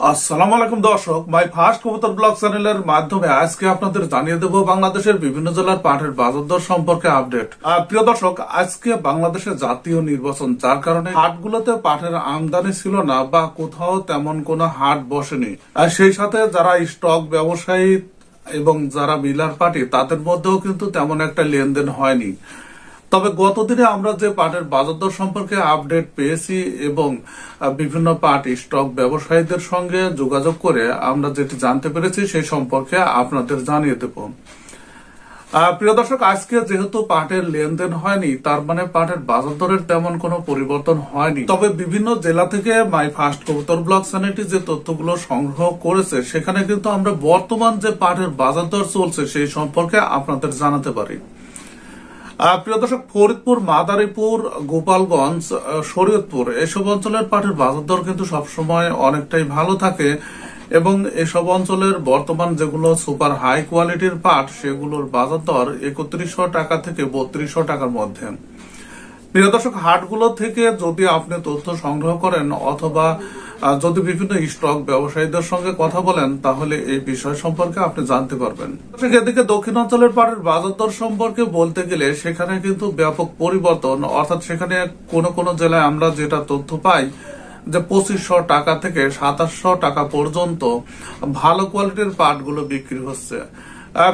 আসসালামু আলাইকুম দর্শক, মাই ফার্স্ট কবুতর ব্লগ চ্যানেলের মাধ্যমে আজকে আপনাদের জানিয়ে দেব বাংলাদেশের বিভিন্ন জেলার পাটের বাজার দর সম্পর্কে আপডেট। প্রিয় দর্শক, আজকে বাংলাদেশের জাতীয় নির্বাচন, যার কারণে হাটগুলোতে পাটের আমদানি ছিল না বা কোথাও তেমন কোনো হাট বসেনি। আর সেই সাথে যারা স্টক ব্যবসায়ী এবং যারা মিলার পার্টি, তাদের মধ্যেও কিন্তু তেমন একটা লেনদেন হয়নি। তবে গতদিনে আমরা যে পাটের বাজার দর সম্পর্কে আপডেট পেয়েছি এবং বিভিন্ন পাট স্টক ব্যবসায়ীদের সঙ্গে যোগাযোগ করে আমরা যেটি জানতে পেরেছি সেই সম্পর্কে আপনাদের জানিয়ে দেব। প্রিয় দর্শক, আজকে যেহেতু পাটের লেনদেন হয়নি, তার মানে পাটের বাজার দরের তেমন কোনো পরিবর্তন হয়নি। তবে বিভিন্ন জেলা থেকে মাই ফার্স্ট কবুতর ব্লগ চ্যানেলটি যে তথ্যগুলো সংগ্রহ করেছে, সেখানে কিন্তু আমরা বর্তমান যে পাটের বাজার দর চলছে সেই সম্পর্কে আপনাদের জানাতে পারি। প্রিয় দর্শক, ফরিদপুর, মাদারীপুর, গোপালগঞ্জ, শরীয়তপুর এসব অঞ্চলের পাটের বাজার দর কিন্তু সবসময় অনেকটাই ভালো থাকে এবং এসব অঞ্চলের বর্তমান যেগুলো সুপার হাই কোয়ালিটির পাট, সেগুলোর বাজার দর 3100 টাকা থেকে 3200 টাকার মধ্যে। প্রিয় দর্শক, হাটগুলো থেকে যদি আপনি তথ্য সংগ্রহ করেন অথবা যদি বিভিন্ন স্টক ব্যবসায়ীদের সঙ্গে কথা বলেন, তাহলে এই বিষয় সম্পর্কে আপনি জানতে পারবেন। এদিকে দক্ষিণ অঞ্চলের পাটের বাজার দর সম্পর্কে বলতে গেলে সেখানে কিন্তু ব্যাপক পরিবর্তন, অর্থাৎ সেখানে কোনো কোনো জেলায় আমরা যেটা তথ্য পাই যে 2500 টাকা থেকে 2700 টাকা পর্যন্ত ভালো কোয়ালিটির পাটগুলো বিক্রি হচ্ছে।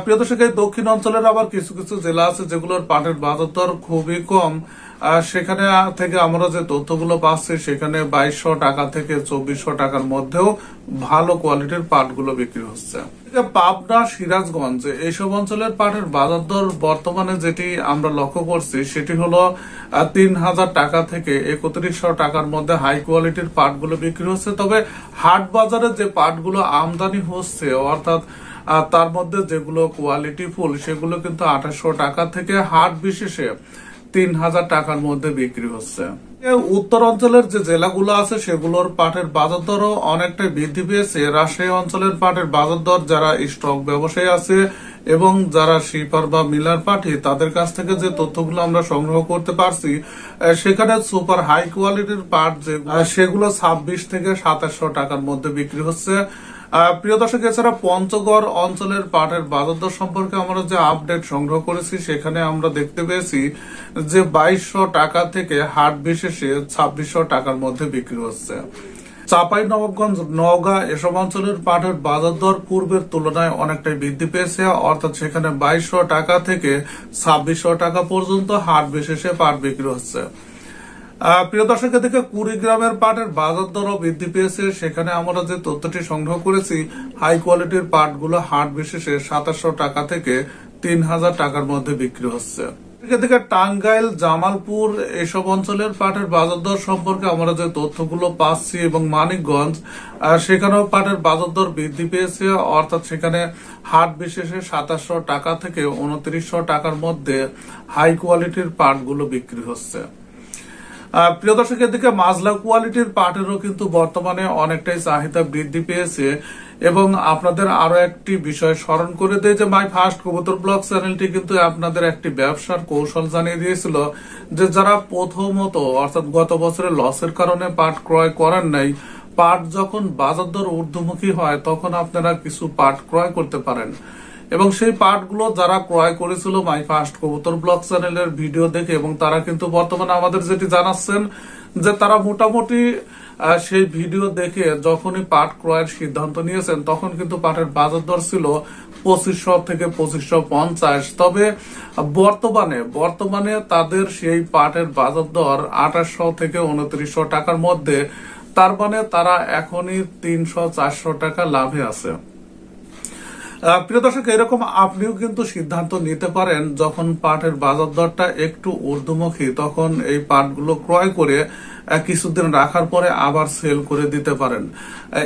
প্রিয় দর্শক, এই দক্ষিণ অঞ্চলের আবার কিছু কিছু জেলা আছে যেগুলোর পাটের বাজার দর খুবই কম। সেখানে থেকে আমরা যে তথ্যগুলো পাচ্ছি, সেখানে 2200 টাকা থেকে 2400 টাকার মধ্যেও ভালো কোয়ালিটির পাটগুলো বিক্রি হচ্ছে। পাবনা, সিরাজগঞ্জ এইসব অঞ্চলের পাটের বাজার দর বর্তমানে যেটি আমরা লক্ষ্য করছি সেটি হলো 3000 টাকা থেকে 3100 টাকার মধ্যে হাই কোয়ালিটির পাটগুলো বিক্রি হচ্ছে। তবে হাট বাজারে যে পাটগুলো আমদানি হচ্ছে, অর্থাৎ তার মধ্যে যেগুলো কোয়ালিটি ফুল, সেগুলো কিন্তু 2800 টাকা থেকে হাট বিশেষে 3000 টাকার মধ্যে বিক্রি হচ্ছে। উত্তর অঞ্চলের যে জেলাগুলো আছে সেগুলোর পাটের বাজার দরও অনেকটাই বৃদ্ধি পেয়েছে। রাজশাহী অঞ্চলের পাটের বাজার দর যারা স্টক ব্যবসায়ী আছে এবং যারা শিপার বা মিলার পার্টি, তাদের কাছ থেকে যে তথ্যগুলো আমরা সংগ্রহ করতে পারছি, সেখানে সুপার হাই কোয়ালিটির পাট সেগুলো 26 থেকে 2700 টাকার মধ্যে বিক্রি হচ্ছে। প্রিয় দর্শক, এছাড়া পঞ্চগড় অঞ্চলের পাটের বাজার দর সম্পর্কে আমরা যে আপডেট সংগ্রহ করেছি, সেখানে আমরা দেখতে পেয়েছি যে 2200 টাকা থেকে হাট বিশেষে 2600 টাকার মধ্যে বিক্রি হচ্ছে। চাঁপাইনবাবগঞ্জ, নওগাঁ এসব অঞ্চলের পাটের বাজার দর পূর্বের তুলনায় অনেকটাই বৃদ্ধি পেয়েছে, অর্থাৎ সেখানে 2200 টাকা থেকে 2600 টাকা পর্যন্ত হাট বিশেষে পাট বিক্রি হচ্ছে। প্রিয় দর্শক, এদিকে কুড়িগ্রামের পাটের বাজার দরও বৃদ্ধি পেয়েছে। সেখানে আমরা যে তথ্যটি সংগ্রহ করেছি, হাই কোয়ালিটির পাটগুলো হাট বিশেষে 2700 টাকা থেকে 3000 টাকার মধ্যে বিক্রি হচ্ছে। এদিকে টাঙ্গাইল, জামালপুর এসব অঞ্চলের পাটের বাজার দর সম্পর্কে আমরা যে তথ্যগুলো পাচ্ছি এবং মানিকগঞ্জ, সেখানেও পাটের বাজার দর বৃদ্ধি পেয়েছে, অর্থাৎ সেখানে হাট বিশেষে 2700 টাকা থেকে 2900 টাকার মধ্যে হাই কোয়ালিটির পাটগুলো বিক্রি হচ্ছে। প্রিয় দর্শক, এদিকে মাজলা কোয়ালিটির পাটেরও কিন্তু বর্তমানে অনেকটাই চাহিদা বৃদ্ধি পেয়েছে এবং আপনাদের আরো একটি বিষয় স্মরণ করে দেয় যে মাই ফার্স্ট কবুতর ব্লগ চ্যানেলটি কিন্তু আপনাদের একটি ব্যবসার কৌশল জানিয়ে দিয়েছিল যে যারা প্রথমত, অর্থাৎ গত বছরে লসের কারণে পাট ক্রয় করেন নাই, পাট যখন বাজার দর ঊর্ধ্বমুখী হয় তখন আপনারা কিছু পাট ক্রয় করতে পারেন এবং সেই পাটগুলো যারা ক্রয় করেছিল মাই ফার্স্ট কবুতর ব্লগ চ্যানেলের ভিডিও দেখে, এবং তারা কিন্তু বর্তমানে আমাদের যেটি জানাচ্ছেন যে তারা মোটামুটি সেই ভিডিও দেখে যখনই পাট ক্রয়ের সিদ্ধান্ত নিয়েছেন, তখন কিন্তু পাটের বাজার দর ছিল 2500 থেকে 2550। তবে বর্তমানে তাদের সেই পাটের বাজার দর 2800 থেকে 2900 টাকার মধ্যে। তার মানে তারা এখনই 300-400 টাকা লাভে আছে। প্রিয় দর্শক, এরকম আপনিও কিন্তু সিদ্ধান্ত নিতে পারেন যখন পাটের বাজার দরটা একটু ঊর্ধ্বমুখী, তখন এই পাটগুলো ক্রয় করে কিছুদিন রাখার পরে আবার সেল করে দিতে পারেন।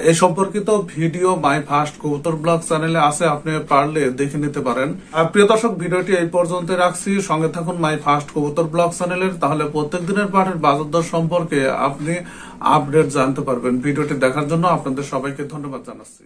এই সম্পর্কিত ভিডিও মাই ফার্স্ট কবুতর ব্লগ চ্যানেলে আছে, আপনি পারলে দেখে নিতে পারেন। প্রিয় দর্শক, ভিডিওটি এই পর্যন্ত রাখছি। সঙ্গে থাকুন মাই ফার্স্ট কবুতর ব্লগ চ্যানেলের, তাহলে প্রত্যেক দিনের পাটের বাজার দর সম্পর্কে আপনি আপডেট জানতে পারবেন। ভিডিওটি দেখার জন্য আপনাদের সবাইকে ধন্যবাদ জানাচ্ছি।